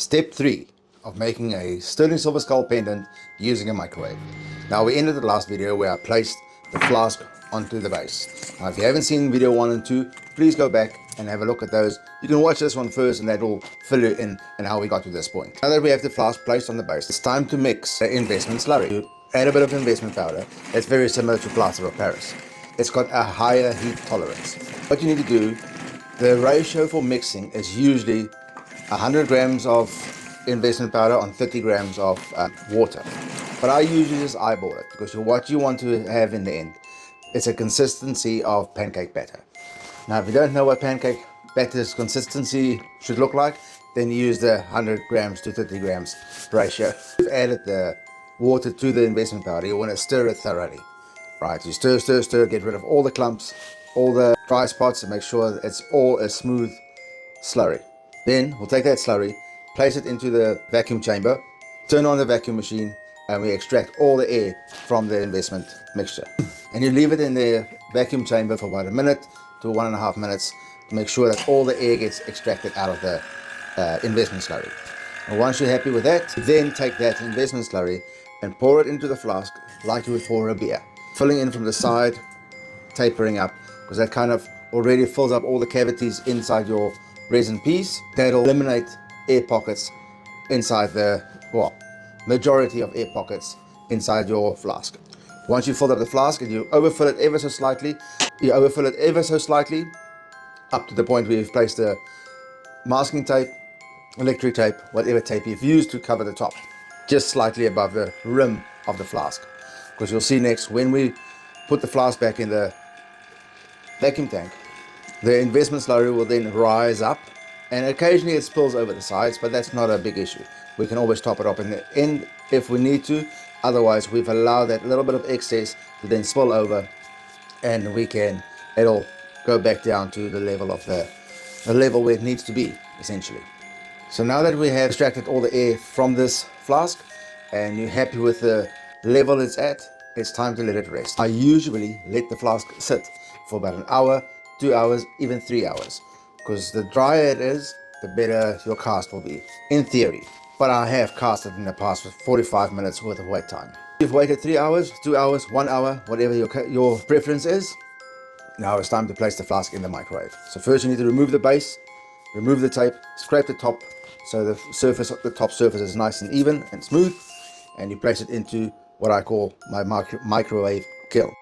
Step 3 of making a sterling silver skull pendant using a microwave. Now we ended the last video where I placed the flask onto the base. Now if you haven't seen video 1 and 2, please go back and have a look at those. You can watch this one first and that will fill you in and how we got to this point. Now that we have the flask placed on the base, it's time to mix the investment slurry. You add a bit of investment powder. It's very similar to plaster of Paris. It's got a higher heat tolerance. What you need to do, the ratio for mixing is usually 100 grams of investment powder on 30 grams of water. But I usually just eyeball it because what you want to have in the end is a consistency of pancake batter. Now if you don't know what pancake batter's consistency should look like, then use the 100 grams to 30 grams ratio. You've added the water to the investment powder, you want to stir it thoroughly. Right, you stir, stir, stir, get rid of all the clumps, all the dry spots, and make sure that it's all a smooth slurry. Then we'll take that slurry, place it into the vacuum chamber, turn on the vacuum machine, and we extract all the air from the investment mixture. And you leave it in the vacuum chamber for about 1 minute to 1.5 minutes to make sure that all the air gets extracted out of the investment slurry. And once you're happy with that, then take that investment slurry and pour it into the flask like you would pour a beer. Filling in from the side, tapering up, because that kind of already fills up all the cavities inside your resin piece. That'll eliminate air pockets inside the, well, majority of air pockets inside your flask. Once you fill up the flask and you overfill it ever so slightly, up to the point where you've placed the masking tape, electric tape, whatever tape you've used to cover the top, just slightly above the rim of the flask. Because you'll see next, when we put the flask back in the vacuum tank, the investment slurry will then rise up, and occasionally it spills over the sides, but that's not a big issue. We can always top it up in the end if we need to. Otherwise, we've allowed that little bit of excess to then spill over, and it'll go back down to the level of the level where it needs to be, essentially. So now that we have extracted all the air from this flask, and you're happy with the level it's at, it's time to let it rest. I usually let the flask sit for about 1 hour, 2 hours, even 3 hours, because the drier it is, the better your cast will be, in theory. But I have casted in the past with 45 minutes worth of wait time. You've waited 3 hours, 2 hours, 1 hour, whatever your preference is. Now it's time to place the flask in the microwave. So first you need to remove the base, remove the tape, scrape the top so the top surface is nice and even and smooth, and you place it into what I call my microwave kiln.